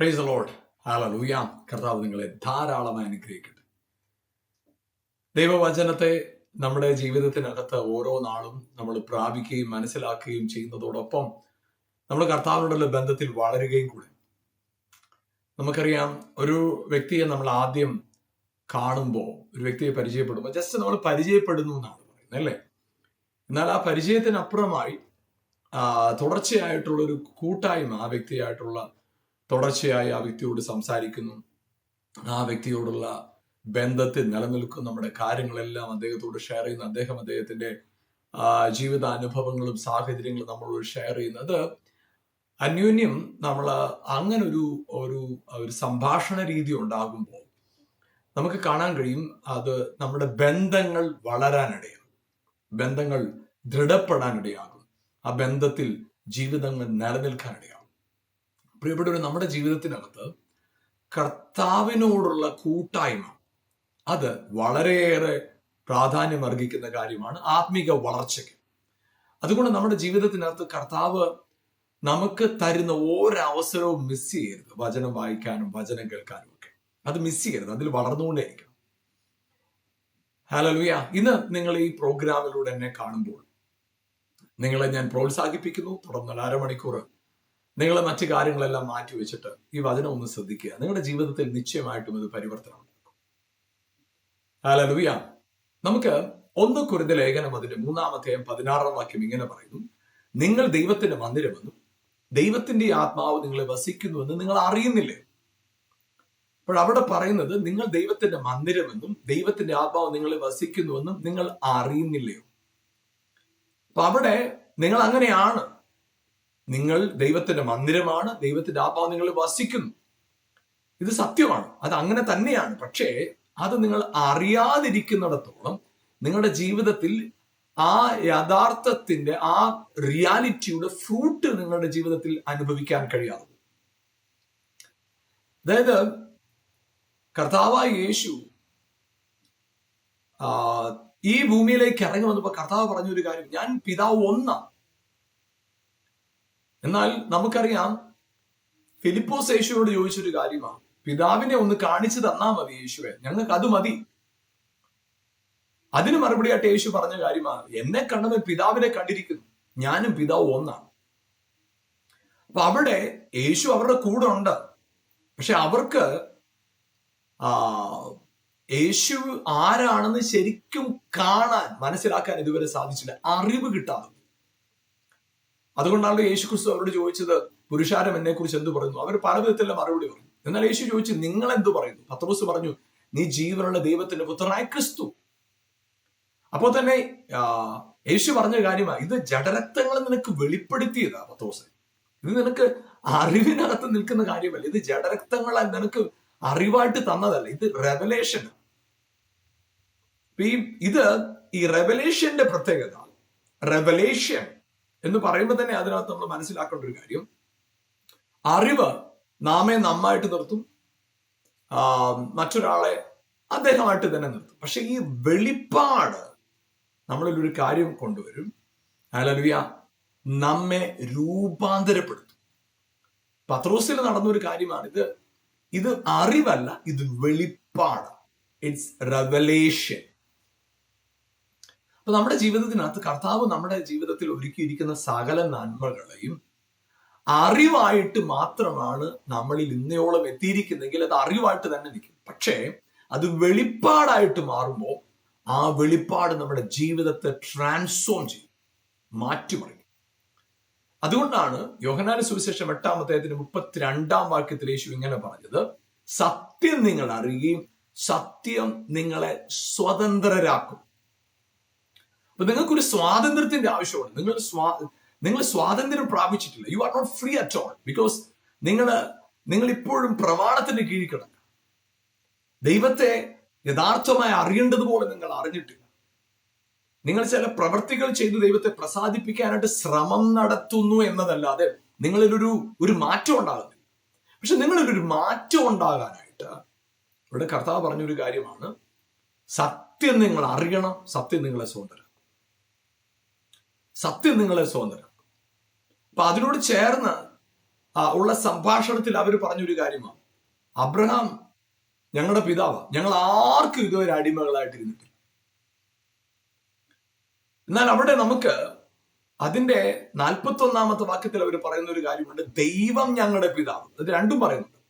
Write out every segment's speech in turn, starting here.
Price the Lord. Hallelujah. കർത്താവ് നിങ്ങളെ ധാരാളമായി അനുഗ്രഹിക്കട്ടെ. ദൈവവചനത്തെ നമ്മുടെ ജീവിതത്തിനകത്ത് ഓരോ നാളും നമ്മൾ പ്രാപിക്കുകയും മനസ്സിലാക്കുകയും ചെയ്യുന്നതോടൊപ്പം നമ്മൾ കർത്താവിനോടുള്ള ബന്ധത്തിൽ വളരുകയും കൂടെ. നമുക്കറിയാം, ഒരു വ്യക്തിയെ നമ്മൾ ആദ്യം കാണുമ്പോൾ, ഒരു വ്യക്തിയെ പരിചയപ്പെടുമ്പോൾ ജസ്റ്റ് നമ്മൾ പരിചയപ്പെടുന്നു എന്നാണ് പറയുന്നത്, അല്ലേ? എന്നാൽ ആ പരിചയത്തിനപ്പുറമായി തുടർച്ചയായിട്ടുള്ളൊരു കൂട്ടായ്മ, ആ വ്യക്തിയായിട്ടുള്ള തുടർച്ചയായി ആ വ്യക്തിയോട് സംസാരിക്കുന്നു, ആ വ്യക്തിയോടുള്ള ബന്ധത്തിൽ നിലനിൽക്കുന്ന നമ്മുടെ കാര്യങ്ങളെല്ലാം അദ്ദേഹത്തോട് ഷെയർ ചെയ്യുന്നു, അദ്ദേഹത്തിന്റെ ജീവിതാനുഭവങ്ങളും സാഹചര്യങ്ങളും നമ്മളോട് ഷെയർ ചെയ്യുന്നത് അന്യോന്യം നമ്മൾ അങ്ങനെ ഒരു സംഭാഷണ രീതി ഉണ്ടാകുമ്പോൾ നമുക്ക് കാണാൻ കഴിയും, അത് നമ്മുടെ ബന്ധങ്ങൾ വളരാനിടയാകും, ബന്ധങ്ങൾ ദൃഢപ്പെടാനിടയാകും, ആ ബന്ധത്തിൽ ജീവിതങ്ങൾ നിലനിൽക്കാനിടയാകും. പ്രിയപ്പെട്ടവർ, നമ്മുടെ ജീവിതത്തിനകത്ത് കർത്താവിനോടുള്ള കൂട്ടായ്മ അത് വളരെയേറെ പ്രാധാന്യം അർഹിക്കുന്ന കാര്യമാണ് ആത്മീക വളർച്ചയ്ക്ക്. അതുകൊണ്ട് നമ്മുടെ ജീവിതത്തിനകത്ത് കർത്താവ് നമുക്ക് തരുന്ന ഒരവസരവും മിസ് ചെയ്യരുത്. വചനം വായിക്കാനും വചനം കേൾക്കാനും ഒക്കെ അത് മിസ് ചെയ്യരുത്, അതിൽ വളർന്നുകൊണ്ടേയിരിക്കണം. ഹല്ലേലൂയ. ഇന്ന് നിങ്ങൾ ഈ പ്രോഗ്രാമിലൂടെ എന്നെ കാണുമ്പോൾ നിങ്ങളെ ഞാൻ പ്രോത്സാഹിപ്പിക്കുന്നു. തുടർന്നുള്ള അരമണിക്കൂർ നിങ്ങൾ മറ്റു കാര്യങ്ങളെല്ലാം മാറ്റി വെച്ചിട്ട് ഈ വചനം ഒന്ന് ശ്രദ്ധിക്കുക. നിങ്ങളുടെ ജീവിതത്തിൽ നിശ്ചയമായിട്ടും ഇത് പരിവർത്തനം ഉണ്ടാക്കും. ഹല്ലേലൂയ. നമുക്ക് 1 കൊരിന്ത്യർ ലേഖനം അതിന്റെ 3-16 വാക്യം ഇങ്ങനെ പറയുന്നു: നിങ്ങൾ ദൈവത്തിന്റെ മന്ദിരമെന്നും ദൈവത്തിന്റെ ആത്മാവ് നിങ്ങളെ വസിക്കുന്നുവെന്ന് നിങ്ങൾ അറിയുന്നില്ലേ? അപ്പോൾ അവിടെ പറയുന്നത് നിങ്ങൾ ദൈവത്തിന്റെ മന്ദിരമെന്നും ദൈവത്തിന്റെ ആത്മാവ് നിങ്ങളെ വസിക്കുന്നുവെന്നും നിങ്ങൾ അറിയുന്നില്ലയോ? അപ്പൊ അവിടെ നിങ്ങൾ അങ്ങനെയാണ്, നിങ്ങൾ ദൈവത്തിന്റെ മന്ദിരമാണ്, ദൈവത്തിന്റെ ആത്മാവ് നിങ്ങൾ വസിക്കുന്നു. ഇത് സത്യമാണ്, അത് അങ്ങനെ തന്നെയാണ്. പക്ഷേ അത് നിങ്ങൾ അറിയാതിരിക്കുന്നിടത്തോളം നിങ്ങളുടെ ജീവിതത്തിൽ ആ യഥാർത്ഥത്തിന്റെ, ആ റിയാലിറ്റിയുടെ ഫ്രൂട്ട് നിങ്ങളുടെ ജീവിതത്തിൽ അനുഭവിക്കാൻ കഴിയാതെ. അതായത് കർത്താവായ യേശു ഈ ഭൂമിയിലേക്ക് ഇറങ്ങി വന്നപ്പോ കർത്താവ് പറഞ്ഞൊരു കാര്യം: ഞാൻ പിതാവ് ഒന്നാണ്. എന്നാൽ നമുക്കറിയാം, ഫിലിപ്പോസ് യേശുവോട് ചോദിച്ചൊരു കാര്യമാണ്, പിതാവിനെ ഒന്ന് കാണിച്ചു തന്നാ മതി യേശുവെ, ഞങ്ങൾക്ക് അത് മതി. അതിന് മറുപടിയായിട്ട് യേശു പറഞ്ഞ കാര്യമാണ്, എന്നെ കണ്ടവൻ പിതാവിനെ കണ്ടിരിക്കുന്നു, ഞാനും പിതാവ് ഒന്നാണ്. അപ്പൊ അവിടെ യേശു അവരുടെ കൂടെ ഉണ്ട്. പക്ഷെ അവർക്ക് യേശു ആരാണെന്ന് ശരിക്കും കാണാൻ, മനസ്സിലാക്കാൻ ഇതുവരെ സാധിച്ചില്ല, അറിവ് കിട്ടാതെ. അതുകൊണ്ടാണ് യേശു ക്രിസ്തു അവരോട് ചോദിച്ചത്, പുരുഷാരം എന്നെ കുറിച്ച് എന്ത് പറയുന്നു? അവർ പല വിധത്തിലുള്ള മറുപടി പറഞ്ഞു. എന്നാൽ യേശു ചോദിച്ചു, നിങ്ങൾ എന്ത് പറയുന്നു? പത്രോസ് പറഞ്ഞു, നീ ജീവനുള്ള ദൈവത്തിന്റെ പുത്രനായ ക്രിസ്തു. അപ്പോൾ തന്നെ യേശു പറഞ്ഞ കാര്യമാണ്, ഇത് ജഡരക്തങ്ങൾ നിനക്ക് വെളിപ്പെടുത്തിയതാ പത്രോസ്, ഇത് നിനക്ക് അറിവിനകത്ത് നിൽക്കുന്ന കാര്യമല്ല, ഇത് ജഡരക്തങ്ങളാൽ നിനക്ക് അറിവായിട്ട് തന്നതല്ല, ഇത് റെവലേഷൻ. ഇത് ഈ റെവലേഷന്റെ പ്രത്യേകത. റെവലേഷൻ എന്ന് പറയുമ്പോൾ തന്നെ അതിനകത്ത് നമ്മൾ മനസ്സിലാക്കേണ്ട ഒരു കാര്യം, അറിവ് നാമെ നമ്മായിട്ട് നിർത്തും, മറ്റൊരാളെ അദ്ദേഹമായിട്ട് തന്നെ നിർത്തും. പക്ഷെ ഈ വെളിപ്പാട് നമ്മളിൽ ഒരു കാര്യം കൊണ്ടുവരും. ഹല്ലേലൂയ. നമ്മെ രൂപാന്തരപ്പെടുത്തും. പത്രോസിൽ നടന്നൊരു കാര്യമാണ് ഇത്. ഇത് അറിവല്ല, ഇത് വെളിപ്പാട്. It's revelation. അപ്പൊ നമ്മുടെ ജീവിതത്തിനകത്ത് കർത്താവ് നമ്മുടെ ജീവിതത്തിൽ ഒരുക്കിയിരിക്കുന്ന സകല നന്മകളെയും അറിവായിട്ട് മാത്രമാണ് നമ്മളിൽ ഇന്നയോളം എത്തിയിരിക്കുന്നെങ്കിൽ അത് അറിവായിട്ട് തന്നെ നിൽക്കും. പക്ഷേ അത് വെളിപ്പാടായിട്ട് മാറുമ്പോൾ ആ വെളിപ്പാട് നമ്മുടെ ജീവിതത്തെ ട്രാൻസ്ഫോം ചെയ്യും, മാറ്റിമറിക്കും. അതുകൊണ്ടാണ് യോഹന്നാന്റെ സുവിശേഷം 8-ാം വാക്യത്തിൽ യേശു ഇങ്ങനെ പറഞ്ഞത്: സത്യം നിങ്ങൾ അറിയുകയും സത്യം നിങ്ങളെ സ്വതന്ത്രരാക്കും. അപ്പൊ നിങ്ങൾക്കൊരു സ്വാതന്ത്ര്യത്തിന്റെ ആവശ്യമുണ്ട്. നിങ്ങൾ സ്വാതന്ത്ര്യം പ്രാപിച്ചിട്ടില്ല. You are not free at all. Because നിങ്ങൾ ഇപ്പോഴും പ്രമാണത്തിന് കീഴിൽ കിടക്കുക. ദൈവത്തെ യഥാർത്ഥമായി അറിയേണ്ടതുപോലെ നിങ്ങൾ അറിഞ്ഞിട്ടില്ല. നിങ്ങൾ ചില പ്രവർത്തികൾ ചെയ്ത് ദൈവത്തെ പ്രസാദിപ്പിക്കാനായിട്ട് ശ്രമം നടത്തുന്നു എന്നതല്ലാതെ നിങ്ങളിലൊരു മാറ്റം ഉണ്ടാകുന്നില്ല. പക്ഷെ നിങ്ങളിലൊരു മാറ്റം ഉണ്ടാകാനായിട്ട് ഇവിടെ കർത്താവ് പറഞ്ഞൊരു കാര്യമാണ്, സത്യം നിങ്ങൾ അറിയണം, സത്യം നിങ്ങളെ സ്വതന്ത്രം, സത്യം നിങ്ങളെ സ്വതന്ത്രം. അപ്പൊ അതിനോട് ചേർന്ന് ഉള്ള സംഭാഷണത്തിൽ അവർ പറഞ്ഞൊരു കാര്യമാണ്, അബ്രഹാം ഞങ്ങളുടെ പിതാവാ, ഞങ്ങൾ ആർക്കും ഇതുവരെ അടിമകളായിട്ടിരുന്നിട്ടില്ല. എന്നാൽ അവിടെ നമുക്ക് അതിന്റെ 41 വാക്യത്തിൽ അവർ പറയുന്ന ഒരു കാര്യമുണ്ട്, ദൈവം ഞങ്ങളുടെ പിതാവ്. അത് രണ്ടും പറയുന്നുണ്ട്.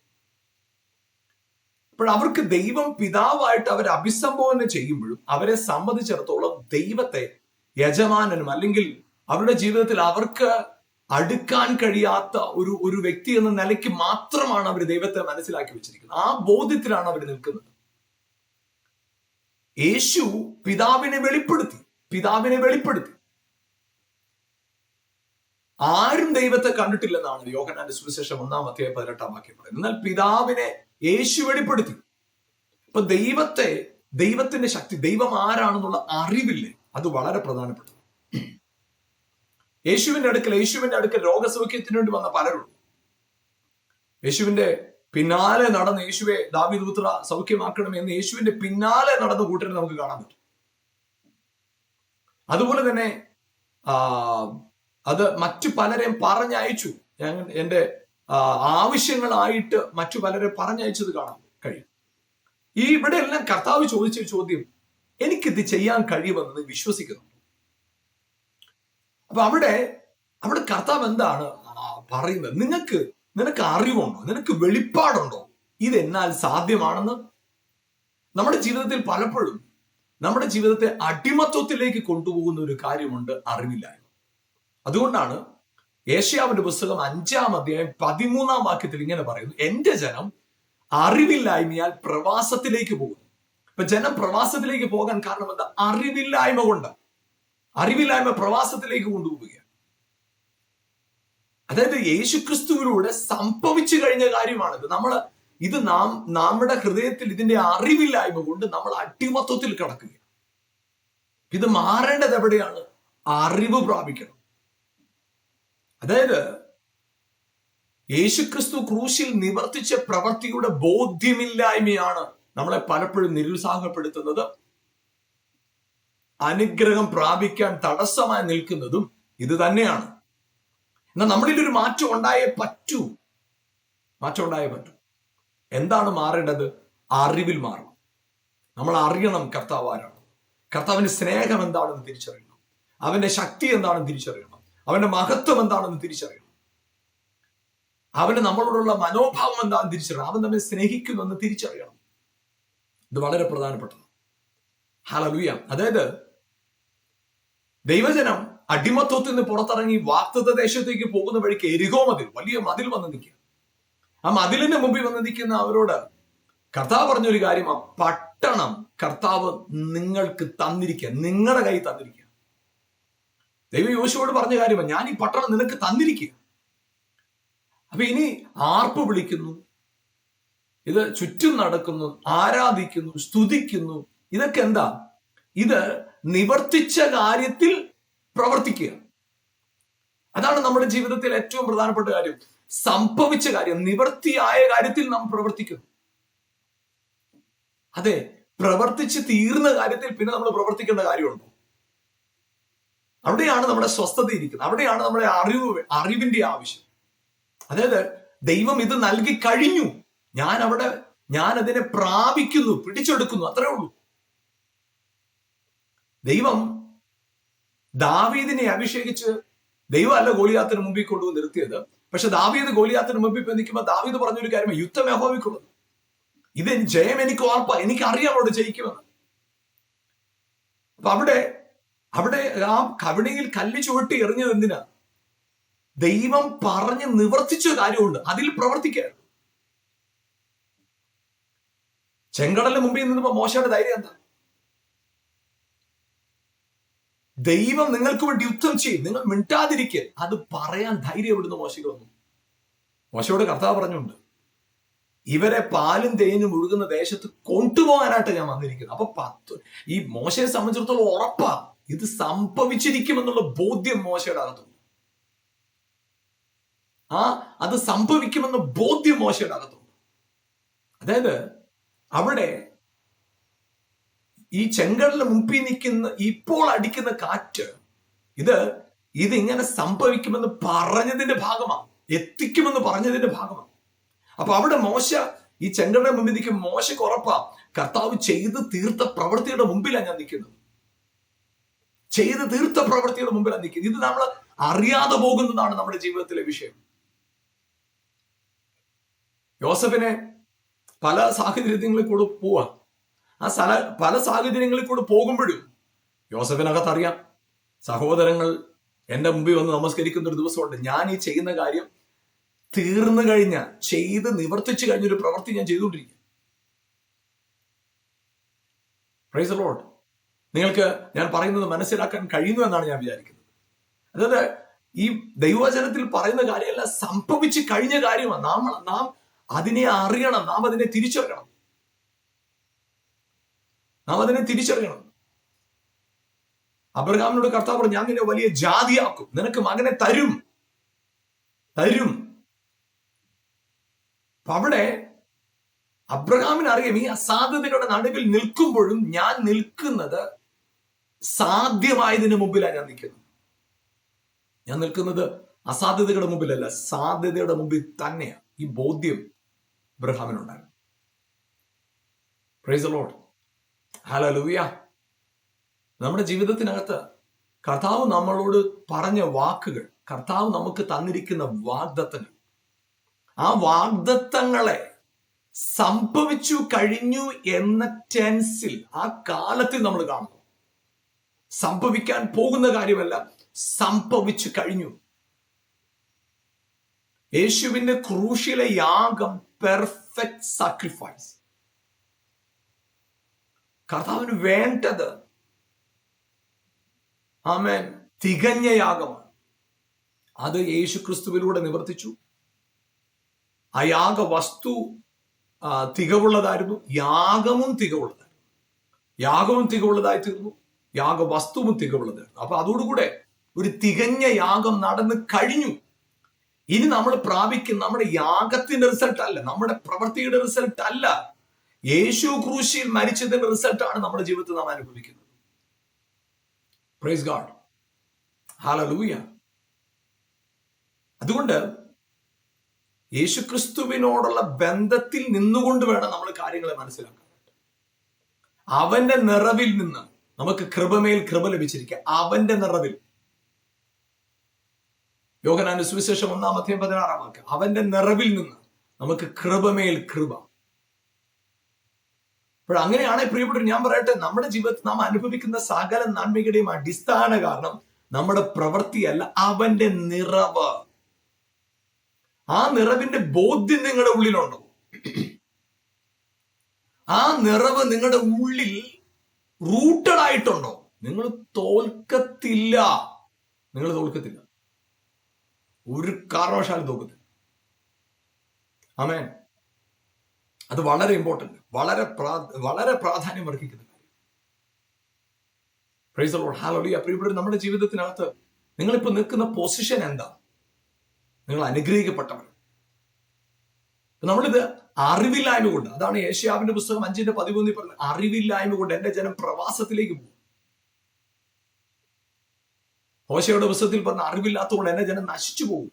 അപ്പോൾ അവർക്ക് ദൈവം പിതാവായിട്ട് അവർ അഭിസംബോധന ചെയ്യുമ്പോഴും അവരെ സംബന്ധിച്ചിടത്തോളം ദൈവത്തെ യജമാനനും അല്ലെങ്കിൽ അവരുടെ ജീവിതത്തിൽ അവർക്ക് അടുക്കാൻ കഴിയാത്ത ഒരു വ്യക്തി എന്ന നിലയ്ക്ക് മാത്രമാണ് അവർ ദൈവത്തെ മനസ്സിലാക്കി വെച്ചിരിക്കുന്നത്. ആ ബോധ്യത്തിലാണ് അവർ നിൽക്കുന്നത്. യേശു പിതാവിനെ വെളിപ്പെടുത്തി. ആരും ദൈവത്തെ കണ്ടിട്ടില്ലെന്നാണ് യോഹന്നാന്റെ സുവിശേഷം 1-18 വാക്യം പറയുന്നത്. എന്നാൽ പിതാവിനെ യേശു വെളിപ്പെടുത്തി. അപ്പൊ ദൈവത്തിന്റെ ശക്തി, ദൈവം ആരാണെന്നുള്ള അറിവില്ലേ, അത് വളരെ പ്രധാനപ്പെട്ടത്. യേശുവിന്റെ അടുക്കൽ രോഗസൗഖ്യത്തിന് വേണ്ടി വന്ന പലരുണ്ട്. യേശുവിന്റെ പിന്നാലെ നടന്ന് യേശുവെ ദാവീദ് പുത്രാ സൗഖ്യമാക്കണം എന്ന് യേശുവിന്റെ പിന്നാലെ നടന്ന കൂട്ടരെ നമുക്ക് കാണാൻ പറ്റും. അതുപോലെ തന്നെ അത് മറ്റു പലരെയും പറഞ്ഞയച്ചു. ഞാൻ എൻ്റെ ആവശ്യങ്ങളായിട്ട് മറ്റു പലരെ പറഞ്ഞയച്ചത് കാണാൻ കഴിയും. ഇവിടെ എല്ലാം കർത്താവ് ചോദിച്ച ചോദ്യം, എനിക്കിത് ചെയ്യാൻ കഴിയുമെന്ന് വിശ്വസിക്കുന്നു. അപ്പൊ അവിടെ കർത്താവ് എന്താണ് പറയുന്നത്? നിനക്ക് അറിവുണ്ടോ, നിനക്ക് വെളിപ്പാടുണ്ടോ ഇതെന്നാൽ സാധ്യമാണെന്ന്? നമ്മുടെ ജീവിതത്തിൽ പലപ്പോഴും നമ്മുടെ ജീവിതത്തെ അടിമത്വത്തിലേക്ക് കൊണ്ടുപോകുന്ന ഒരു കാര്യമുണ്ട്, അറിവില്ലായ്മ. അതുകൊണ്ടാണ് യേശയ്യാവിന്റെ പുസ്തകം 5-13 വാക്യത്തിൽ ഇങ്ങനെ പറയുന്നു, എന്റെ ജനം അറിവില്ലായ്മയാൽ പ്രവാസത്തിലേക്ക് പോകുന്നു. ഇപ്പൊ ജനം പ്രവാസത്തിലേക്ക് പോകാൻ കാരണം എന്താ? അറിവില്ലായ്മ കൊണ്ട്. അറിവില്ലായ്മ പ്രവാസത്തിലേക്ക് കൊണ്ടുപോവുകയാണ്. അതായത് യേശുക്രിസ്തുവിലൂടെ സംഭവിച്ചു കഴിഞ്ഞ കാര്യമാണിത്. ഇത് നമ്മുടെ ഹൃദയത്തിൽ ഇതിന്റെ അറിവില്ലായ്മ കൊണ്ട് നമ്മൾ അടിമത്വത്തിൽ കിടക്കുകയാണ്. ഇത് മാറേണ്ടത് എവിടെയാണ്? അറിവ് പ്രാപിക്കണം. അതായത് യേശുക്രിസ്തു ക്രൂശിൽ നിവർത്തിച്ച പ്രവൃത്തിയുടെ ബോധ്യമില്ലായ്മയാണ് നമ്മളെ പലപ്പോഴും നിരുത്സാഹപ്പെടുത്തുന്നത്, അനുഗ്രഹം പ്രാപിക്കാൻ തടസ്സമായി നിൽക്കുന്നതും ഇത് തന്നെയാണ്. എന്നാൽ നമ്മളിൽ ഒരു മാറ്റം ഉണ്ടായേ പറ്റൂ. എന്താണ് മാറേണ്ടത്? അറിവിൽ മാറണം. നമ്മൾ അറിയണം കർത്താവ് ആരാണ്, കർത്താവിന്റെ സ്നേഹം എന്താണെന്ന് തിരിച്ചറിയണം, അവന്റെ ശക്തി എന്താണെന്ന് തിരിച്ചറിയണം, അവന്റെ മഹത്വം എന്താണെന്ന് തിരിച്ചറിയണം, അവന് നമ്മളോടുള്ള മനോഭാവം എന്താണെന്ന് തിരിച്ചറിയണം, അവൻ നമ്മെ സ്നേഹിക്കുന്നെന്ന് തിരിച്ചറിയണം. ഇത് വളരെ പ്രധാനപ്പെട്ടതാണ്. ഹല്ലേലൂയ. അതായത് ദൈവജനം അടിമത്വത്തിൽ നിന്ന് പുറത്തിറങ്ങി വാഗ്ദത്ത ദേശത്തേക്ക് പോകുന്ന വഴിക്ക് എരിഹോ മതിൽ, വലിയ മതിൽ വന്ന് നിൽക്കുക. ആ മതിലിന്റെ മുമ്പിൽ വന്ന് നിൽക്കുന്ന അവരോട് കർത്താവ് പറഞ്ഞൊരു കാര്യം, ആ പട്ടണം കർത്താവ് നിങ്ങൾക്ക് തന്നിരിക്കുക, നിങ്ങളുടെ കൈ തന്നിരിക്കുക. ദൈവം യോശുവോട് പറഞ്ഞ കാര്യമാണ്, ഞാൻ ഈ പട്ടണം നിനക്ക് തന്നിരിക്കുക. അപ്പൊ ഇനി ആർപ്പ് വിളിക്കുന്നു, ഇത് ചുറ്റും നടക്കുന്നു, ആരാധിക്കുന്നു, സ്തുതിക്കുന്നു. ഇതൊക്കെ എന്താ? ഇത് നിവർത്തിച്ച കാര്യത്തിൽ പ്രവർത്തിക്കുക. അതാണ് നമ്മുടെ ജീവിതത്തിൽ ഏറ്റവും പ്രധാനപ്പെട്ട കാര്യം. സംഭവിച്ച കാര്യം, നിവർത്തിയായ കാര്യത്തിൽ നാം പ്രവർത്തിക്കുന്നു. അതെ, പ്രവർത്തിച്ച് തീർന്ന കാര്യത്തിൽ പിന്നെ നമ്മൾ പ്രവർത്തിക്കേണ്ട കാര്യമുണ്ടോ? അവിടെയാണ് നമ്മുടെ സ്വസ്ഥത ഇരിക്കുന്നത്. അവിടെയാണ് നമ്മുടെ അറിവിന്റെ ആവശ്യം. അതായത് ദൈവം ഇത് നൽകി കഴിഞ്ഞു, ഞാൻ അതിനെ പ്രാപിക്കുന്നു, പിടിച്ചെടുക്കുന്നു, അത്രേ ഉള്ളൂ. ദൈവം ദാവീദിനെ അഭിഷേകിച്ച് ദൈവമല്ല ഗോലിയാത്തിന് മുമ്പിൽ കൊണ്ടുവന്ന് നിർത്തിയത്. പക്ഷെ ദാവീദ് ഗോലിയാത്തിന് മുമ്പിൽ നിൽക്കുമ്പോൾ ദാവീദ് പറഞ്ഞൊരു കാര്യം, യുദ്ധം യഹോവയ്ക്കുള്ളത്, ഇത് ജയം എനിക്ക് ഉറപ്പാ, എനിക്കറിയാം അവിടെ ജയിക്കുമെന്ന്. അപ്പൊ അവിടെ ആ കവിണിയിൽ കല്ല് ചുവട്ടി എറിഞ്ഞത് എന്തിനാ? ദൈവം പറഞ്ഞ് നിവർത്തിച്ച കാര്യമുണ്ട്, അതിൽ പ്രവർത്തിക്കുക. ചെങ്കടലിന് മുമ്പിൽ നിന്നപ്പോ മോശയുടെ ധൈര്യം എന്താ? ദൈവം നിങ്ങൾക്ക് വേണ്ടി യുദ്ധം ചെയ്യും, നിങ്ങൾ മിണ്ടാതിരിക്കുക. അത് പറയാൻ ധൈര്യം എവിടുന്ന് മോശയ്ക്ക് വന്നു? മോശയോട് കർത്താവ് പറഞ്ഞുണ്ട്, ഇവരെ പാലും തേനും ഒഴുകുന്ന ദേശത്ത് കൊണ്ടുപോകാനായിട്ട് ഞാൻ വന്നിരിക്കുന്നത്. അപ്പൊ ഈ മോശയെ സംബന്ധിച്ചിടത്തോളം ഉറപ്പാ ഇത് സംഭവിച്ചിരിക്കുമെന്നുള്ള ബോധ്യം മോശയുടെ അകത്തുണ്ട്. അത് സംഭവിക്കുമെന്ന ബോധ്യം മോശയുടെ അകത്തുണ്ട്. അതായത് അവിടെ ഈ ചെങ്കടലിന് മുമ്പിൽ നിൽക്കുന്ന ഇപ്പോൾ അടിക്കുന്ന കാറ്റ്, ഇതിങ്ങനെ സംഭവിക്കുമെന്ന് പറഞ്ഞതിന്റെ ഭാഗമാണ്. എത്തിക്കുമെന്ന് പറഞ്ഞതിന്റെ ഭാഗമാണ്. അപ്പൊ അവിടെ മോശ ഈ ചെങ്കടലിന്റെ മുമ്പിൽ നിൽക്കും. മോശയ്ക്ക് ഉറപ്പാ, കർത്താവ് ചെയ്ത് തീർത്ത പ്രവൃത്തിയുടെ മുമ്പിലാണ് ഞാൻ നിൽക്കുന്നത്. ചെയ്ത് തീർത്ത പ്രവൃത്തിയുടെ മുമ്പിലാണ് നിൽക്കുന്നത്. ഇത് നമ്മൾ അറിയാതെ പോകുന്നതാണ് നമ്മുടെ ജീവിതത്തിലെ വിഷയം. യോസഫിനെ പല സാഹചര്യങ്ങളിൽ കൂടെ പോവാ. ആ പല സാഹചര്യങ്ങളിൽ കൂടെ പോകുമ്പോഴും യോസഫിനകത്തറിയാം, സഹോദരങ്ങൾ എന്റെ മുമ്പിൽ വന്ന് നമസ്കരിക്കുന്ന ഒരു ദിവസമുണ്ട്. ഞാൻ ഈ ചെയ്യുന്ന കാര്യം തീർന്നു കഴിഞ്ഞ, ചെയ്ത് നിവർത്തിച്ചു കഴിഞ്ഞൊരു പ്രവൃത്തി ഞാൻ ചെയ്തുകൊണ്ടിരിക്കും. Price the Lord. നിങ്ങൾക്ക് ഞാൻ പറയുന്നത് മനസ്സിലാക്കാൻ കഴിയുന്നു എന്നാണ് ഞാൻ വിചാരിക്കുന്നത്. അതായത് ഈ ദൈവവചനത്തിൽ പറയുന്ന കാര്യമെല്ലാം സംഭവിച്ചു കഴിഞ്ഞ കാര്യമാണ്. നാം അതിനെ അറിയണം, നാം അതിനെ തിരിച്ചറിയണം. അബ്രഹാമിനോട് കർത്താവ് പറഞ്ഞു, ഞാൻ നിന്നെ വലിയ ജാതിയാക്കും, നിനക്ക് മകനെ തരും. അവിടെ അബ്രഹാമിന് അറിയാം, ഈ അസാധ്യതകളുടെ നടുവിൽ നിൽക്കുമ്പോഴും ഞാൻ നിൽക്കുന്നത് സാധ്യമായതിന് മുമ്പിലാണ് ഞാൻ നിൽക്കുന്നത് അസാധ്യതയുടെ മുമ്പിലല്ല, സാധ്യതയുടെ മുമ്പിൽ തന്നെയാണ്. ഈ ബോധ്യം അബ്രഹാമിനുണ്ടായിരുന്നു. Praise the Lord. ഹല്ലേലൂയ. നമ്മുടെ ജീവിതത്തിനകത്ത് കർത്താവ് നമ്മളോട് പറഞ്ഞ വാക്കുകൾ, കർത്താവ് നമുക്ക് തന്നിരിക്കുന്ന വാഗ്ദത്തങ്ങൾ, ആ വാഗ്ദത്തങ്ങളെ സംഭവിച്ചു കഴിഞ്ഞു എന്ന ടെൻസിൽ, ആ കാലത്തിൽ നമ്മൾ കാണുന്നു. സംഭവിക്കാൻ പോകുന്ന കാര്യമല്ല, സംഭവിച്ചു കഴിഞ്ഞു. യേശുവിന്റെ ക്രൂശിലെ യാഗം പെർഫെക്റ്റ് സാക്രിഫൈസ്. കർത്താവിന് വേണ്ടത് ആമേൻ തികഞ്ഞ യാഗമാണ്. അത് യേശു ക്രിസ്തുവിലൂടെ നിവർത്തിച്ചു. ആ യാഗ വസ്തു തികവുള്ളതായിരുന്നു. യാഗവും തികവുള്ളതായി തീർന്നു. യാഗവസ്തുവും തികവുള്ളതായിരുന്നു. അപ്പൊ അതോടുകൂടെ ഒരു തികഞ്ഞ യാഗം നടന്നു കഴിഞ്ഞു. ഇനി നമ്മൾ പ്രാപിക്കും നമ്മുടെ യാഗത്തിന്റെ റിസൾട്ട് അല്ല, നമ്മുടെ പ്രവൃത്തിയുടെ റിസൾട്ട് അല്ല, യേശു ക്രൂശിൽ മരിച്ചതിന്റെ റിസൾട്ടാണ് നമ്മുടെ ജീവിതത്തിൽ നാം അനുഭവിക്കുന്നത്. Praise God. ഹല്ലേലൂയ. അതുകൊണ്ട് യേശുക്രിസ്തുവിനോടുള്ള ബന്ധത്തിൽ നിന്നുകൊണ്ട് വേണം നമ്മൾ കാര്യങ്ങളെ മനസ്സിലാക്കാൻ. അവന്റെ നിറവിൽ നിന്ന് നമുക്ക് കൃപമേൽ കൃപ ലഭിച്ചിരിക്കുക. അവന്റെ നിറവിൽ. യോഹന്നാന്റെ സുവിശേഷം 1:16 അവന്റെ നിറവിൽ നിന്ന് നമുക്ക് കൃപമേൽ കൃപ. അപ്പോൾ അങ്ങനെയാണ് പ്രിയപ്പെട്ടവർ, ഞാൻ പറയട്ടെ, നമ്മുടെ ജീവിതത്തിൽ നാം അനുഭവിക്കുന്ന സകല നന്മയുടെയും അടിസ്ഥാന കാരണം നമ്മുടെ പ്രവൃത്തിയല്ല, അവന്റെ നിറവ്. ആ നിറവിന്റെ ബോധ്യം നിങ്ങളുടെ ഉള്ളിലുണ്ടോ? ആ നിറവ് നിങ്ങളുടെ ഉള്ളിൽ റൂട്ടഡ് ആയിട്ടുണ്ടോ? നിങ്ങൾ തോൽക്കത്തില്ല. ഒരു കാരണവശാലും തോക്കത്തില്ല. ആമേൻ. അത് വളരെ ഇമ്പോർട്ടന്റ്, വളരെ പ്രാധാന്യം അർഹിക്കുന്ന കാര്യം. Price the Lord. ഹല്ലേലൂയ. പ്രിയപ്പെട്ടവർ, നമ്മുടെ ജീവിതത്തിനകത്ത് നിങ്ങളിപ്പോ നിൽക്കുന്ന പൊസിഷൻ എന്താ? നിങ്ങൾ അനുഗ്രഹിക്കപ്പെട്ടവർ. നമ്മളിത് അറിവില്ലായ്മ കൊണ്ട്, അതാണ് യേശയ്യാവിന്റെ പുസ്തകം 5:13 പറഞ്ഞത്, അറിവില്ലായ്മ കൊണ്ട് എന്റെ ജനം പ്രവാസത്തിലേക്ക് പോകും. ഹോശയുടെ പുസ്തകത്തിൽ പറഞ്ഞ അറിവില്ലാത്തതുകൊണ്ട് എന്റെ ജനം നശിച്ചു പോകും.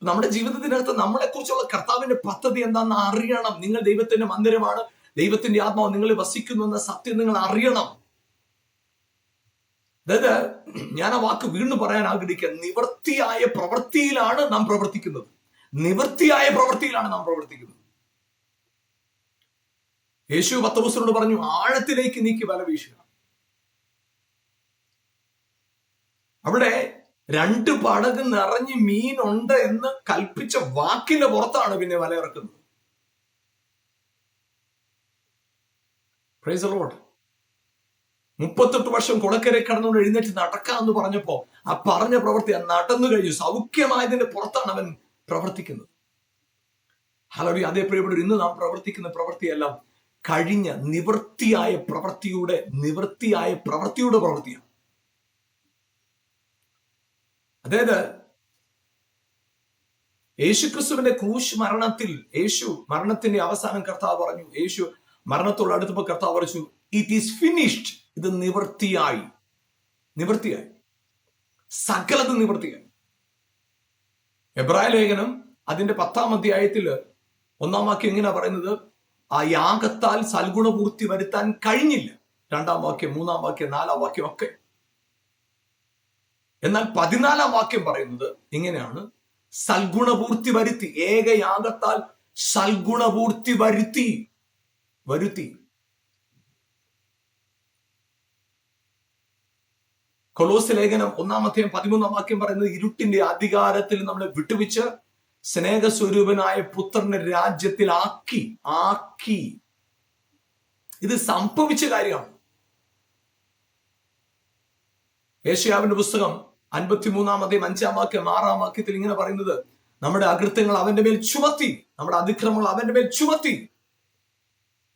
നമ്മുടെ ജീവിതത്തിനകത്ത് നമ്മളെ കുറിച്ചുള്ള കർത്താവിന്റെ പദ്ധതി എന്താണെന്ന് അറിയണം. നിങ്ങൾ ദൈവത്തിന്റെ മന്ദിരമാണ്, ദൈവത്തിന്റെ ആത്മാവ് നിങ്ങളിൽ വസിക്കുന്നു എന്ന സത്യം നിങ്ങൾ അറിയണം. അതായത് ഞാൻ ആ വാക്ക് വീണ്ടും പറയാൻ ആഗ്രഹിക്കുക, നിവൃത്തിയായ പ്രവൃത്തിയിലാണ് നാം പ്രവർത്തിക്കുന്നത്. യേശു പത്രോസിനോട് പറഞ്ഞു, ആഴത്തിലേക്ക് നീക്കി വല വീശുക. അവിടെ 2 പടക് നിറഞ്ഞ് മീനുണ്ട് എന്ന് കൽപ്പിച്ച വാക്കിന്റെ പുറത്താണ് പിന്നെ വല ഇറക്കുന്നത്. Price the Lord. 38 വർഷം കുളക്കരെ കടന്നുകൊണ്ട് എഴുന്നേറ്റ് നടക്കാമെന്ന് പറഞ്ഞപ്പോ ആ പറഞ്ഞ പ്രവൃത്തി നടന്നു കഴിഞ്ഞു. സൗഖ്യമായതിന്റെ പുറത്താണ് അവൻ പ്രവർത്തിക്കുന്നത്. ഹല്ലേലൂയ. അതേ പ്രിയപ്പെട്ടവർ, ഇന്ന് നാം പ്രവർത്തിക്കുന്ന പ്രവൃത്തിയെല്ലാം കഴിഞ്ഞ നിവൃത്തിയായ പ്രവൃത്തിയുടെ പ്രവൃത്തിയാണ്. അതായത് യേശുക്രിസ്തുവിന്റെ ക്രൂശ് മരണത്തിൽ, യേശു മരണത്തിന്റെ അവസാനം കർത്താവ് പറഞ്ഞു, യേശു മരണത്തോട് അടുത്തപ്പോൾ കർത്താവ് പറഞ്ഞു, ഇറ്റ് ഈസ് ഫിനിഷ്ഡ്. ഇത് നിവൃത്തിയായി. സകലതും നിവൃത്തിയായി. എബ്രായ ലേഖനം അതിന്റെ 10-ാം അധ്യായത്തില് 1-ാം വാക്യം എങ്ങനെയാ പറയുന്നത്? ആ യാഗത്താൽ സൽഗുണപൂർത്തി വരുത്താൻ കഴിഞ്ഞില്ല. 2-ാം വാക്യം, 3-ാം വാക്യം, 4-ാം വാക്യം ഒക്കെ. എന്നാൽ 14-ാം വാക്യം പറയുന്നത് ഇങ്ങനെയാണ്: സൽഗുണപൂർത്തി വരുത്തി, ഏകയാഗത്താൽ സൽഗുണപൂർത്തി വരുത്തി. കൊലോസ്യ ലേഖനം 1-ാം അധ്യായം 13-ാം വാക്യം പറയുന്നത് ഇരുട്ടിന്റെ അധികാരത്തിൽ നമ്മളെ വിട്ടുവെച്ച് സ്നേഹസ്വരൂപനായ പുത്രന്റെ രാജ്യത്തിൽ ആക്കി. ഇത് സംഭവിച്ച കാര്യമാണ്. യേശയ്യാവിന്റെ പുസ്തകം 53-ാം അധ്യായം 5-ാം വാക്യം 6-ാം വാക്യത്തിൽ ഇങ്ങനെ പറയുന്നത്: നമ്മുടെ അകൃത്യങ്ങൾ അവന്റെ മേൽ ചുമത്തി, നമ്മുടെ അതിക്രമങ്ങൾ അവന്റെ മേൽ ചുമത്തി.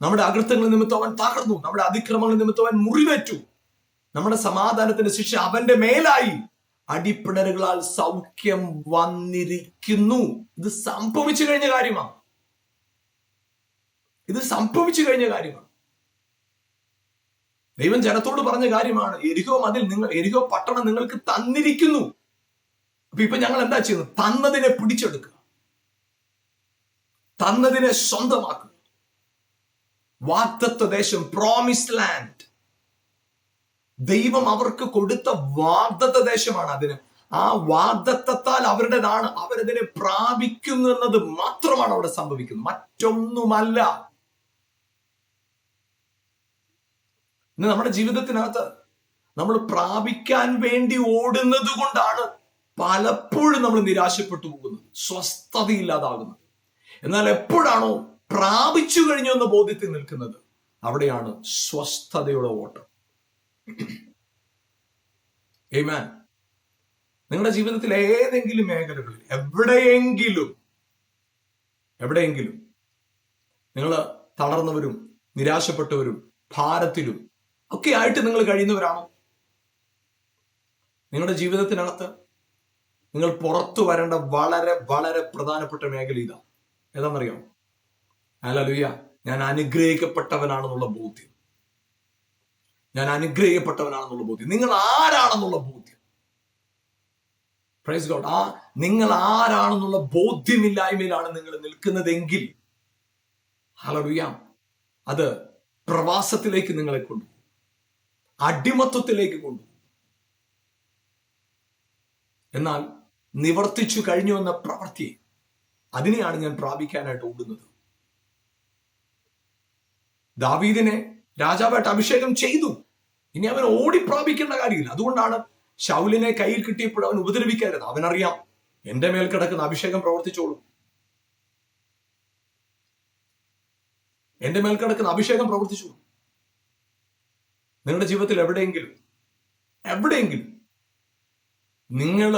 നമ്മുടെ അകൃത്യങ്ങൾ നിമിത്തം അവൻ തകർന്നു, നമ്മുടെ അതിക്രമങ്ങൾ നിമിത്തം അവൻ മുറിവേറ്റു. നമ്മുടെ സമാധാനത്തിന്റെ ശിക്ഷ അവന്റെ മേലായി, അടിപ്പിണരുകളാൽ സൗഖ്യം വന്നിരിക്കുന്നു. ഇത് സംഭവിച്ചു കഴിഞ്ഞ കാര്യമാണ്. ദൈവം ജനത്തോട് പറഞ്ഞ കാര്യമാണ്. എരിഹോ പട്ടണം നിങ്ങൾക്ക് തന്നിരിക്കുന്നു. അപ്പൊ ഇപ്പൊ ഞങ്ങൾ എന്താ ചെയ്യുന്നത്? തന്നതിനെ പിടിച്ചെടുക്കുക, തന്നതിനെ സ്വന്തമാക്കുക. വാഗ്ദത്ത ദേശം, പ്രോമിസ്ഡ് ലാൻഡ്, ദൈവം അവർക്ക് കൊടുത്ത വാഗ്ദത്ത ദേശമാണ്. ആ വാഗ്ദത്തത്താൽ അവരുടേതാണ്. അവരതിനെ പ്രാപിക്കുന്നു എന്നത് മാത്രമാണ് അവിടെ സംഭവിക്കുന്നത്, മറ്റൊന്നുമല്ല. ഇന്ന് നമ്മുടെ ജീവിതത്തിനകത്ത് നമ്മൾ പ്രാപിക്കാൻ വേണ്ടി ഓടുന്നത് കൊണ്ടാണ് പലപ്പോഴും നമ്മൾ നിരാശപ്പെട്ടു പോകുന്നത്, സ്വസ്ഥതയില്ലാതാകുന്നത്. എന്നാൽ എപ്പോഴാണോ പ്രാപിച്ചു കഴിഞ്ഞു എന്ന ബോധ്യത്തിൽ നിൽക്കുന്നത്, അവിടെയാണ് സ്വസ്ഥതയുടെ ഓട്ടം. ആമേൻ. നിങ്ങളുടെ ജീവിതത്തിൽ ഏതെങ്കിലും മേഖലകളിൽ എവിടെയെങ്കിലും നിങ്ങൾ തളർന്നവരും നിരാശപ്പെട്ടവരും ഭാരത്തിലും ഒക്കെ ആയിട്ട് നിങ്ങൾ കഴിയുന്നവരാണോ? നിങ്ങളുടെ ജീവിതത്തിനകത്ത് നിങ്ങൾ പുറത്തു വരേണ്ട വളരെ വളരെ പ്രധാനപ്പെട്ട മേഖല ഏതാണെന്നറിയാമോ? ഹല്ലേലൂയ. ഞാൻ അനുഗ്രഹിക്കപ്പെട്ടവനാണെന്നുള്ള ബോധ്യം. നിങ്ങൾ ആരാണെന്നുള്ള ബോധ്യം. Praise God. നിങ്ങൾ ആരാണെന്നുള്ള ബോധ്യമില്ലായ്മയിലാണ് നിങ്ങൾ നിൽക്കുന്നതെങ്കിൽ, ഹല്ലേലൂയ, അത് പ്രവാസത്തിലേക്ക് നിങ്ങളെ കൊണ്ടുപോകും, അടിമത്വത്തിലേക്ക് കൊണ്ടുപോകും. എന്നാൽ നിവർത്തിച്ചു കഴിഞ്ഞു എന്ന പ്രവൃത്തി, അതിനെയാണ് ഞാൻ പ്രാപിക്കാനായിട്ട് ഓടുന്നത്. ദാവീദിനെ രാജാവായിട്ട് അഭിഷേകം ചെയ്തു. ഇനി അവൻ ഓടി പ്രാപിക്കേണ്ട കാര്യമില്ല. അതുകൊണ്ടാണ് ശൗലിനെ കയ്യിൽ കിട്ടിയപ്പോൾ അവൻ ഉപദ്രവിക്കരുത്. അവനറിയാം എന്റെ മേൽ കിടക്കുന്ന അഭിഷേകം പ്രവർത്തിച്ചോളും. നിങ്ങളുടെ ജീവിതത്തിൽ എവിടെയെങ്കിലും നിങ്ങൾ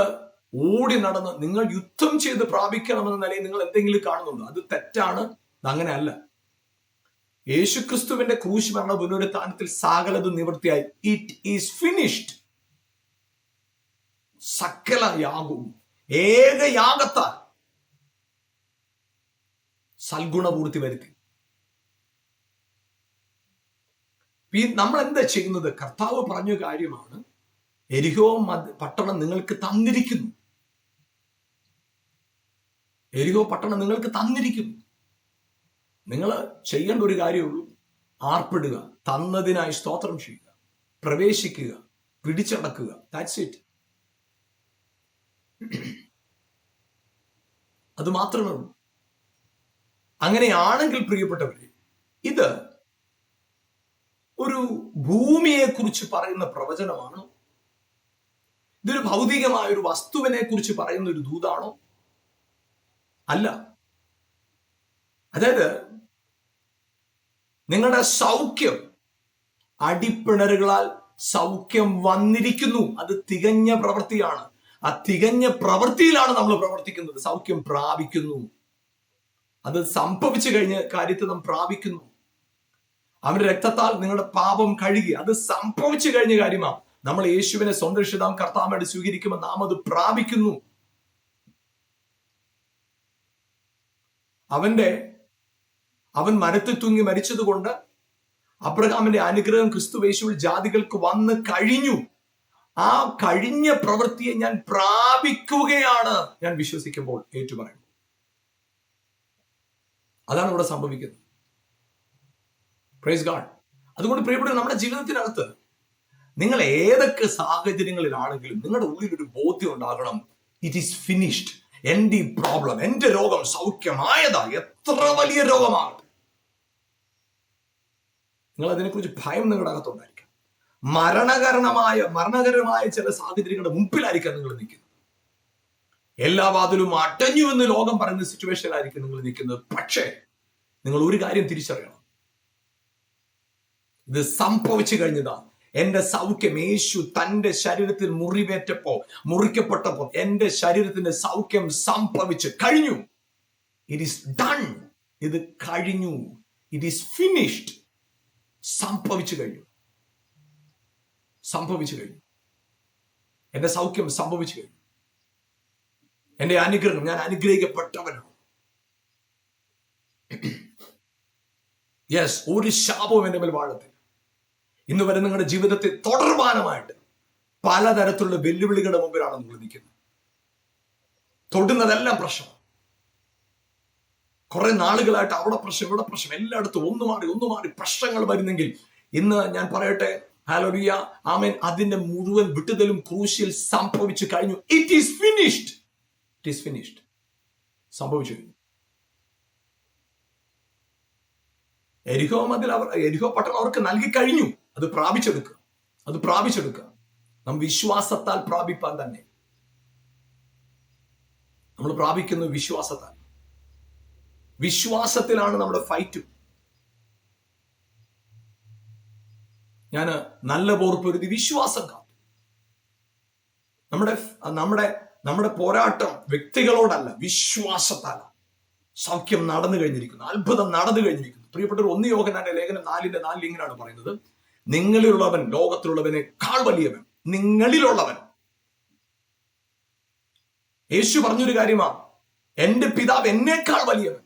ഓടി നടന്ന് നിങ്ങൾ യുദ്ധം ചെയ്ത് പ്രാപിക്കണമെന്ന നിലയിൽ നിങ്ങൾ എന്തെങ്കിലും കാണുന്നുണ്ടോ? അത് തെറ്റാണ്. അങ്ങനെ അല്ല. യേശുക്രിസ്തുവിന്റെ ക്രൂശ് മരണ പുനരുത്ഥാനത്തിൽ സകലതും നിവൃത്തിയായി. It is finished. സകല യാഗവും ഏകയാഗത്താൽ സൽഗുണപൂർത്തി വരുത്തി. നമ്മൾ എന്താ ചെയ്യുന്നത്? കർത്താവ് പറഞ്ഞ കാര്യമാണ്, എരിഹോ പട്ടണം നിങ്ങൾക്ക് തന്നിരിക്കുന്നു. നിങ്ങൾ ചെയ്യേണ്ട ഒരു കാര്യമുള്ളൂ, ആർപ്പിടുക, തന്നതിനായി സ്തോത്രം ചെയ്യുക, പ്രവേശിക്കുക, പിടിച്ചടക്കുക. That's it. അത് മാത്രമേ ഉള്ളൂ. അങ്ങനെയാണെങ്കിൽ പ്രിയപ്പെട്ടവരെ, ഇത് ഒരു ഭൂമിയെ കുറിച്ച് പറയുന്ന പ്രവചനമാണോ? ഇതൊരു ഭൗതികമായ ഒരു വസ്തുവിനെ കുറിച്ച് പറയുന്ന ഒരു ദൂതാണോ? അല്ല. അതായത് നിങ്ങളുടെ സൗഖ്യം, അടിപ്പിണരുകളാൽ സൗഖ്യം വന്നിരിക്കുന്നു. അത് തികഞ്ഞ പ്രവൃത്തിയാണ്. ആ തികഞ്ഞ പ്രവൃത്തിയിലാണ് നമ്മൾ പ്രവർത്തിക്കുന്നത്. സൗഖ്യം പ്രാപിക്കുന്നു. അത് സംഭവിച്ചു കഴിഞ്ഞ കാര്യത്തെ നാം പ്രാപിക്കുന്നു. അവന്റെ രക്തത്താൽ നിങ്ങളുടെ പാപം കഴുകി. അത് സംഭവിച്ചു കഴിഞ്ഞ കാര്യമാണ്. നമ്മൾ യേശുവിനെ സ്വന്തം രക്ഷിതാവും കർത്താവായിട്ട് സ്വീകരിക്കുമ്പോൾ നാം അത് പ്രാപിക്കുന്നു. അവൻ മരത്തിൽ തൂങ്ങി മരിച്ചത് കൊണ്ട് അബ്രഹാമിന്റെ അനുഗ്രഹം ക്രിസ്തു യേശുവിൽ ജാതികൾക്ക് വന്നു കഴിഞ്ഞു. ആ കഴിഞ്ഞ പ്രവൃത്തിയെ ഞാൻ പ്രാപിക്കുകയാണ് ഞാൻ വിശ്വസിക്കുമ്പോൾ ഏറ്റുപറയും. അതാണ് ഇവിടെ സംഭവിക്കുന്നത്. Praise God. അതുകൊണ്ട് പ്രിയപ്പെട്ട നമ്മുടെ ജീവിതത്തിനകത്ത് നിങ്ങൾ ഏതൊക്കെ സാഹചര്യങ്ങളിലാണെങ്കിലും നിങ്ങളുടെ ഉള്ളിൽ ഒരു ബോധ്യം ഉണ്ടാകണം, ഇറ്റ് ഈസ് ഫിനിഷ്ഡ്. എന്റെ ഈ പ്രോബ്ലം, എന്റെ രോഗം സൗഖ്യമായതാ. എത്ര വലിയ രോഗമാകട്ടെ, നിങ്ങൾ അതിനെക്കുറിച്ച് ഭയം നിങ്ങളുടെ അകത്തുണ്ടായിരിക്കാം. മരണകരമായ ചില സാഹചര്യങ്ങളുടെ മുമ്പിലായിരിക്കാം നിങ്ങൾ നിൽക്കുന്നത്. എല്ലാ വാതിലും അടഞ്ഞു എന്ന് ലോകം പറയുന്ന സിറ്റുവേഷനിലായിരിക്കും നിങ്ങൾ നിൽക്കുന്നത്. പക്ഷേ നിങ്ങൾ ഒരു കാര്യം തിരിച്ചറിയണം, ഇത് സംഭവിച്ചു കഴിഞ്ഞതാ. എന്റെ സൗഖ്യം യേശു തന്റെ ശരീരത്തിൽ മുറിക്കപ്പെട്ടപ്പോ എന്റെ ശരീരത്തിന്റെ സൗഖ്യം സംഭവിച്ചു കഴിഞ്ഞു. It is done. ഇത് കഴിഞ്ഞു. It is finished. സംഭവിച്ചു കഴിഞ്ഞു. എന്റെ സൗഖ്യം സംഭവിച്ചു കഴിഞ്ഞു. എന്റെ അനുഗ്രഹം, ഞാൻ അനുഗ്രഹിക്കപ്പെട്ടവനാണ്. യെസ്, ഒരു ശാപവും എന്റെ മേൽ വാഴത്തില്ല. ഇന്ന് വരെ നിങ്ങളുടെ ജീവിതത്തെ തുടർമാനമായിട്ട് പലതരത്തിലുള്ള വെല്ലുവിളികളുടെ മുമ്പിലാണ് നിങ്ങൾ നിൽക്കുന്നത്. തൊടുന്നതെല്ലാം പ്രശ്നം. കുറെ നാളുകളായിട്ട് അവിടെ പ്രശ്നം, ഇവിടെ പ്രശ്നം, എല്ലായിടത്തും ഒന്നു മാറി പ്രശ്നങ്ങൾ വരുന്നെങ്കിൽ ഇന്ന് ഞാൻ പറയട്ടെ, ഹല്ലേലൂയ, ആമേൻ, അതിന്റെ മുഴുവൻ വിട്ടുതലും ക്രൂശിൽ സംഭവിച്ചു കഴിഞ്ഞു. It is finished. സംഭവിച്ചു കഴിഞ്ഞു. എരിഹോ പട്ടണം അവർക്ക് നൽകി കഴിഞ്ഞു. അത് പ്രാപിച്ചെടുക്കുക. നാം വിശ്വാസത്താൽ പ്രാപിപ്പാൻ തന്നെ. നമ്മൾ പ്രാപിക്കുന്നത് വിശ്വാസത്തിലാണ് നമ്മുടെ ഫൈറ്റും. ഞാൻ നല്ല പോർ പൊരുതി വിശ്വാസം കാത്തു. നമ്മുടെ പോരാട്ടം വ്യക്തികളോടല്ല, വിശ്വാസത്താലാണ്. സൗഖ്യം നടന്നു കഴിഞ്ഞിരിക്കുന്നു, അത്ഭുതം നടന്നു കഴിഞ്ഞിരിക്കുന്നു. പ്രിയപ്പെട്ടവർ, 1 യോഹന്നാന്റെ ലേഖനം 4:4 ഇങ്ങനെയാണ് പറയുന്നത്, നിങ്ങളിലുള്ളവൻ ലോകത്തിലുള്ളവനേക്കാൾ വലിയവൻ. നിങ്ങളിലുള്ളവൻ. യേശു പറഞ്ഞൊരു കാര്യമാണ്, എന്റെ പിതാവ് എന്നേക്കാൾ വലിയവൻ.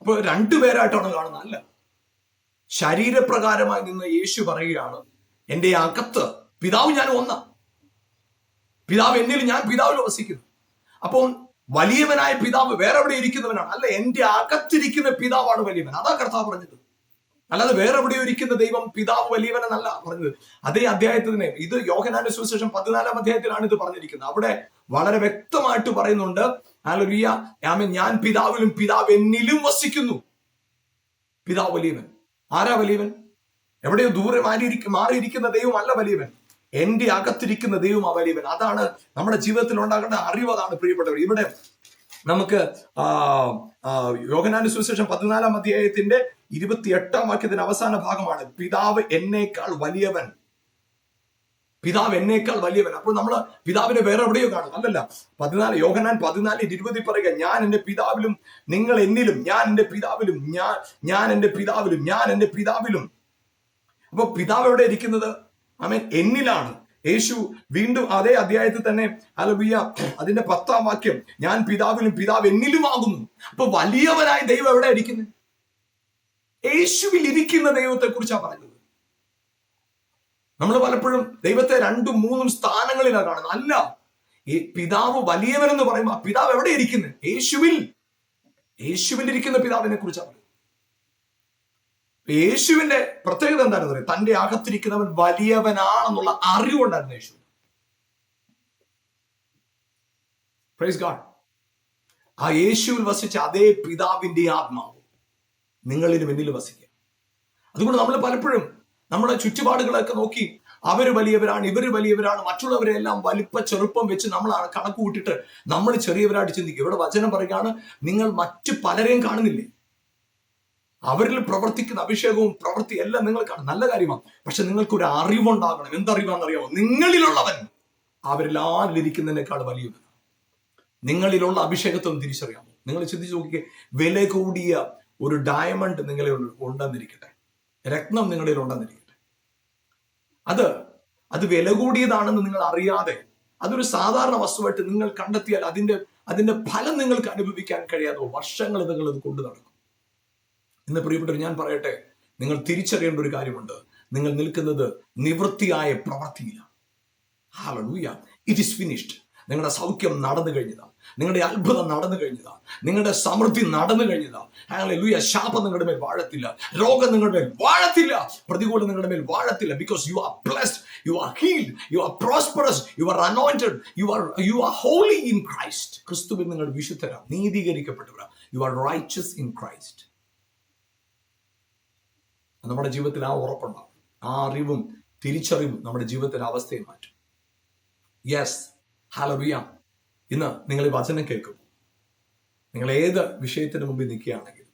അപ്പൊ 2 പേരായിട്ടാണ് കാണുന്നത്. അല്ല, ശരീരപ്രകാരമായി നിന്ന് യേശു പറയുകയാണ്, എന്റെ അകത്ത് പിതാവ് ഞാൻ ഒന്നാ. പിതാവ് എന്നിൽ, ഞാൻ പിതാവിൽ വസിക്കുന്നു. അപ്പം വലിയവനായ പിതാവ് വേറെ എവിടെ ഇരിക്കുന്നവനാണ്? അല്ല, എന്റെ അകത്തിരിക്കുന്ന പിതാവാണ് വലിയവൻ. അതാ കർത്താവ് പറഞ്ഞത്. അല്ലാതെ വേറെ എവിടെയോ ഇരിക്കുന്ന ദൈവം പിതാവ് വലിയവനെന്നല്ല പറഞ്ഞത്. അതേ അധ്യായത്തിൽ തന്നെ, ഇത് യോഹന്നാന്റെ സുവിശേഷം 14-ാം അധ്യായത്തിലാണ് ഇത് പറഞ്ഞിരിക്കുന്നത്. അവിടെ വളരെ വ്യക്തമായിട്ട് പറയുന്നുണ്ട്, ഹല്ലേലൂയ, ആമേൻ, ഞാൻ പിതാവിലും പിതാവ് എന്നിലും വസിക്കുന്നു. പിതാവ് വലിയവൻ. ആരാ വലിയവൻ? എവിടെയോ ദൂരെ മാറിയിരിക്കുന്ന ദൈവം അല്ല വലിയവൻ. എന്റെ അകത്തിരിക്കുന്ന ദൈവം ആ വലിയവൻ. അതാണ് നമ്മുടെ ജീവിതത്തിൽ ഉണ്ടാകേണ്ട അറിവ്. അതാണ് പ്രിയപ്പെട്ടവർ. ഇവിടെ നമുക്ക് യോഹന്നാന്റെ സുവിശേഷം 14-ാം അധ്യായത്തിന്റെ 28-ാം വാക്യത്തിന്റെ അവസാന ഭാഗമാണ്, പിതാവ് എന്നേക്കാൾ വലിയവൻ. അപ്പോൾ നമ്മൾ പിതാവിനെ വേറെ എവിടെയോ കാണും. അല്ലല്ല, യോഹന്നാൻ 14:20 പറയുക, ഞാൻ എന്റെ പിതാവിലും നിങ്ങൾ എന്നിലും, ഞാൻ എന്റെ പിതാവിലും, ഞാൻ എന്റെ പിതാവിലും. അപ്പൊ പിതാവ് എവിടെ ഇരിക്കുന്നത്? ആമേൻ, എന്നിലാണ്. യേശു വീണ്ടും അതേ അധ്യായത്തിൽ തന്നെ, ഹല്ലേലൂയ, അതിന്റെ 10-ാം വാക്യം, ഞാൻ പിതാവിലും പിതാവ് എന്നിലും ആകുന്നു. അപ്പൊ വലിയവനായ ദൈവം എവിടെ ഇരിക്കുന്നത്? യേശുവിൽ ഇരിക്കുന്ന ദൈവത്തെ കുറിച്ചാണ് പറയുന്നത്. നമ്മൾ പലപ്പോഴും ദൈവത്തെ 2-3 സ്ഥാനങ്ങളിലാണ് കാണുന്നത്. അല്ല, ഈ പിതാവ് വലിയവൻ എന്ന് പറയുമ്പോൾ ആ പിതാവ് എവിടെ ഇരിക്കുന്നത്? യേശുവിൽ ഇരിക്കുന്ന പിതാവിനെ കുറിച്ചാണ് പറയുന്നത്. യേശുവിന്റെ പ്രത്യേകത എന്താണെന്ന് പറയാം, തന്റെ അകത്തിരിക്കുന്നവൻ വലിയവനാണെന്നുള്ള അറിവുണ്ടായിരുന്നു യേശു. Praise God. ആ യേശുവിൽ വസിച്ച അതേ പിതാവിന്റെ ആത്മാവ് നിങ്ങളിലും എന്നിലും വസിക്കുക. അതുകൊണ്ട് നമ്മൾ പലപ്പോഴും നമ്മുടെ ചുറ്റുപാടുകളൊക്കെ നോക്കി, അവര് വലിയവരാണ്, ഇവര് വലിയവരാണ്, മറ്റുള്ളവരെ എല്ലാം വലിപ്പ ചെറുപ്പം വെച്ച് നമ്മളാണ് കണക്ക് കൂട്ടിട്ട് നമ്മൾ ചെറിയവരായിട്ട് ചിന്തിക്കും. ഇവിടെ വചനം പറയുകയാണ്, നിങ്ങൾ മറ്റു പലരെയും കാണുന്നില്ലേ? അവരിൽ പ്രവർത്തിക്കുന്ന അഭിഷേകവും പ്രവൃത്തി എല്ലാം നിങ്ങൾ കാണും. നല്ല കാര്യമാണ്. പക്ഷെ നിങ്ങൾക്കൊരു അറിവുണ്ടാകണം. എന്തറിവാണെന്നറിയാമോ? നിങ്ങളിലുള്ളവൻ അവരിലാരിൽ ഇരിക്കുന്നതിനേക്കാൾ വലിയവൻ. നിങ്ങളിലുള്ള അഭിഷേകത്തെ ഒന്ന് തിരിച്ചറിയാമോ? നിങ്ങൾ ചിന്തിച്ചു നോക്കിക്കേ, വില കൂടിയ ഒരു ഡയമണ്ട് നിങ്ങളിൽ ഉണ്ടെന്നിരിക്കട്ടെ, രത്നം നിങ്ങളിൽ ഉണ്ടെന്നിരിക്കട്ടെ, അത് വില കൂടിയതാണെന്ന് നിങ്ങൾ അറിയാതെ അതൊരു സാധാരണ വസ്തുവായിട്ട് നിങ്ങൾ കണ്ടെത്തിയാൽ അതിന്റെ ഫലം നിങ്ങൾക്ക് അനുഭവിക്കാൻ കഴിയാതെ വർഷങ്ങൾ നിങ്ങൾ അത് കൊണ്ടു നടക്കും. ഇന്ന് പ്രിയപ്പെട്ടവർ, ഞാൻ പറയട്ടെ, നിങ്ങൾ തിരിച്ചറിയേണ്ട ഒരു കാര്യമുണ്ട്. നിങ്ങൾ നിൽക്കുന്നത് നിവൃത്തിയായ പ്രവൃത്തിയിലാണ്. ഹല്ലേലൂയ. It is finished. നിങ്ങളുടെ സൗഖ്യം നടന്നു കഴിഞ്ഞതാണ്. നിങ്ങളുടെ അത്ഭുതം നടന്നു കഴിഞ്ഞതാണ്. നിങ്ങളുടെ സമൃദ്ധി നടന്നു കഴിഞ്ഞതാണ്. ഹല്ലേലൂയ. ശാപം നിങ്ങളുടെ മേൽ വാഴത്തില്ല. രോഗം നിങ്ങളുടെ മേൽ വാഴത്തില്ല. പ്രതികൂലം നിങ്ങളുടെ മേൽ വാഴത്തില്ല. Because you are blessed, you are healed, you are prosperous, you are anointed, you are holy in Christ. ക്രിസ്തുവിൽ നിങ്ങൾ വിശുദ്ധരാണ്, നീതീകരിക്കപ്പെട്ടവരാണ്. You are righteous in Christ. നമ്മുടെ ജീവിതത്തിൽ ആ ഉറപ്പുണ്ടാവും. ആ അറിവും തിരിച്ചറിവും നമ്മുടെ ജീവിതത്തിന്റെ അവസ്ഥയെ മാറ്റും. Yes, hallelujah. ഇന്ന് നിങ്ങൾ ഈ വചനം കേൾക്കും. നിങ്ങൾ ഏത് വിഷയത്തിന് മുമ്പിൽ നിൽക്കുകയാണെങ്കിലും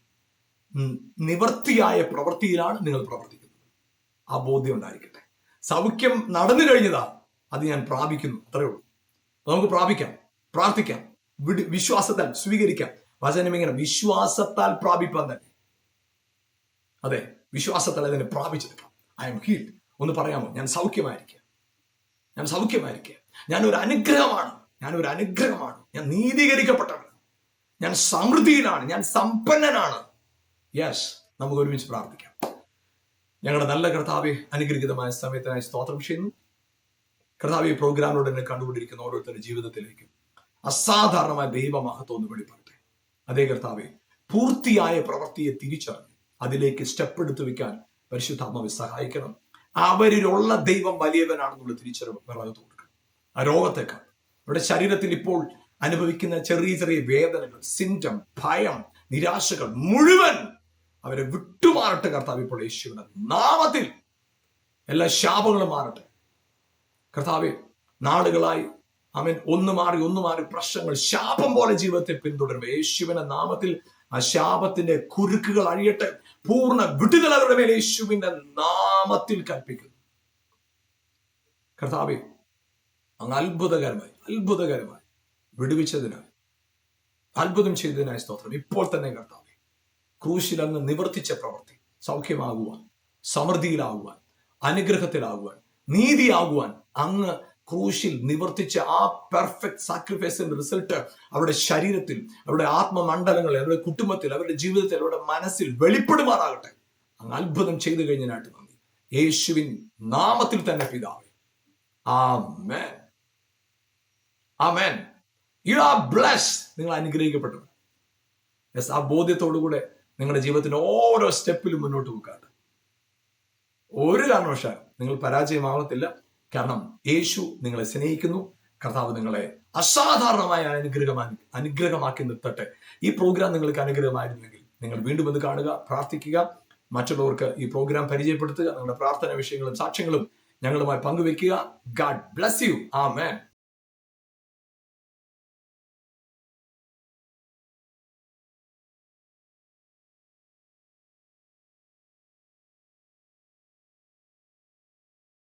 നിവൃത്തിയായ പ്രവൃത്തിയിലാണ് നിങ്ങൾ പ്രവർത്തിക്കുന്നത്. ആ ബോധ്യം ഉണ്ടായിരിക്കട്ടെ. സൗഖ്യം നടന്നു കഴിഞ്ഞതാ, അത് ഞാൻ പ്രാപിക്കുന്നു, അത്രയേ ഉള്ളൂ. നമുക്ക് പ്രാപിക്കാം, പ്രാർത്ഥിക്കാം, വിശ്വാസത്താൽ സ്വീകരിക്കാം. വചനം ഇങ്ങനെ വിശ്വാസത്താൽ പ്രാപിപ്പാൻ തന്നെ. അതെ, വിശ്വാസത്താൽ അതിനെ പ്രാപിച്ചെടുക്കാം. I M healed. ഒന്ന് പറയാമോ? ഞാൻ സൗഖ്യമായിരിക്കുക, ഞാൻ സൗഖ്യമായിരിക്കുക, ഞാനൊരു അനുഗ്രഹമാണ്, ഞാനൊരു അനുഗ്രഹമാണ്, ഞാൻ നീതീകരിക്കപ്പെട്ടവനാണ്, ഞാൻ സമൃദ്ധിയിലാണ്, ഞാൻ സമ്പന്നനാണ്. യെസ്, നമുക്ക് ഒരുമിച്ച് പ്രാർത്ഥിക്കാം. ഞങ്ങളുടെ നല്ല കർത്താവെ, അനുഗ്രഹീതമായ സമയത്തിനായി സ്തോത്രം ചെയ്യുന്നു. കർത്താവെ, പ്രോഗ്രാമിലൂടെ എന്നെ കണ്ടുകൊണ്ടിരിക്കുന്ന ഓരോരുത്തരുടെ ജീവിതത്തിലേക്ക് അസാധാരണമായ ദൈവമഹത്വം ഒന്ന് വെളിപ്പെടട്ടെ. അതേ കർത്താവെ, പൂർത്തിയായ പ്രവൃത്തിയെ തിരിച്ചറിഞ്ഞ് അതിലേക്ക് സ്റ്റെപ്പ് എടുത്തു വെക്കാൻ പരിശുദ്ധാത്മാവെ സഹായിക്കണം. അവരിലുള്ള ദൈവം വലിയവനാണെന്നുള്ള തിരിച്ചറിവ് വിറകത്ത് കൊടുക്കണം. ആ രോഗത്തേക്കാൾ അവരുടെ ശരീരത്തിൽ ഇപ്പോൾ അനുഭവിക്കുന്ന ചെറിയ ചെറിയ വേദനകൾ, സിംറ്റം, ഭയം, നിരാശകൾ മുഴുവൻ അവരെ വിട്ടുമാറട്ടെ കർത്താവ്. ഇപ്പോൾ യേശുവിന്റെ നാമത്തിൽ എല്ലാ ശാപങ്ങളും മാറട്ടെ കർത്താവെ. നാളുകളായി അവൻ ഒന്ന് മാറി പ്രശ്നങ്ങൾ ശാപം പോലെ ജീവിതത്തെ പിന്തുടരും. യേശുവിന്റെ നാമത്തിൽ ആ ശാപത്തിന്റെ കുരുക്കുകൾ അഴിയട്ടെ. പൂർണ്ണ വിടുതൽ അവരുടെ മേൽ യേശുവിന്റെ നാമത്തിൽ കൽപ്പിക്കുന്നു. കർത്താവെ, അങ്ങ് അത്ഭുതകരമായി വിടുവിച്ചതിനായി, അത്ഭുതം ചെയ്തതിനായി സ്തോത്രം. ഇപ്പോൾ തന്നെ കർത്താവെ, ക്രൂശിൽ അങ്ങ് നിവർത്തിച്ച പ്രവൃത്തി സൗഖ്യമാകുവാൻ, സമൃദ്ധിയിലാകുവാൻ, അനുഗ്രഹത്തിലാകുവാൻ, നീതിയാകുവാൻ അങ്ങ് ക്രൂശിൽ നിവർത്തിച്ച ആ പെർഫെക്റ്റ് സാക്രിഫൈസിന്റെ റിസൾട്ട് അവരുടെ ശരീരത്തിൽ, അവരുടെ ആത്മമണ്ഡലങ്ങളിൽ, അവരുടെ കുടുംബത്തിൽ, അവരുടെ ജീവിതത്തിൽ, അവരുടെ മനസ്സിൽ വെളിപ്പെടുമാറാകട്ടെ. അങ്ങ് അത്ഭുതം ചെയ്തു കഴിഞ്ഞതിനായിട്ട് നന്ദി. യേശുവിൻ നാമത്തിൽ തന്നെ പിതാവേ, amen, amen. You are blessed. നിങ്ങൾ അനുഗ്രഹിക്കപ്പെട്ടു. യെസ്, ആ ബോധ്യത്തോടുകൂടെ നിങ്ങളുടെ ജീവിതത്തിന്റെ ഓരോ സ്റ്റെപ്പിലും മുന്നോട്ട് പോകാട്ടെ. ഒരു കാരണവശാലും നിങ്ങൾ പരാജയമാകത്തില്ല. കാരണം യേശു നിങ്ങളെ സ്നേഹിക്കുന്നു. കർത്താവ് നിങ്ങളെ അസാധാരണമായ അനുഗ്രഹമാക്കി നിർത്തട്ടെ. ഈ പ്രോഗ്രാം നിങ്ങൾക്ക് അനുഗ്രഹമായിരുന്നെങ്കിൽ നിങ്ങൾ വീണ്ടും ഒന്ന് കാണുക, പ്രാർത്ഥിക്കുക, മറ്റുള്ളവർക്ക് ഈ പ്രോഗ്രാം പരിചയപ്പെടുത്തുക. നിങ്ങളുടെ പ്രാർത്ഥന വിഷയങ്ങളും സാക്ഷ്യങ്ങളും ഞങ്ങളുമായി പങ്കുവെക്കുക. God bless you. ആമേൻ.